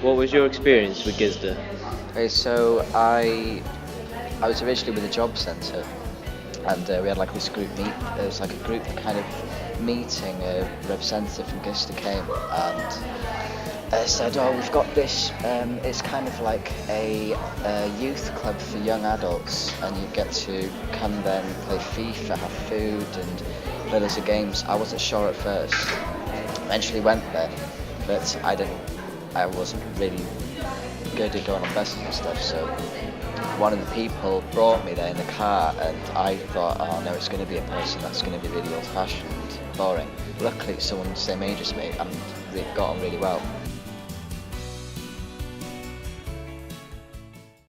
What was your experience with Gisda? Okay, so I was originally with the job centre, and we had like this group meet. It was like a group kind of meeting. A representative from Gista came and said, "Oh, we've got this. It's kind of like a youth club for young adults, and you get to come there and play FIFA, have food, and play loads of games." I wasn't sure at first. Eventually went there, but I wasn't really good at going on buses and stuff. So one of the people brought me there in the car, and I thought, oh no, it's going to be a person that's going to be really old-fashioned, boring. Luckily, it's someone the same age as me, and we got on really well.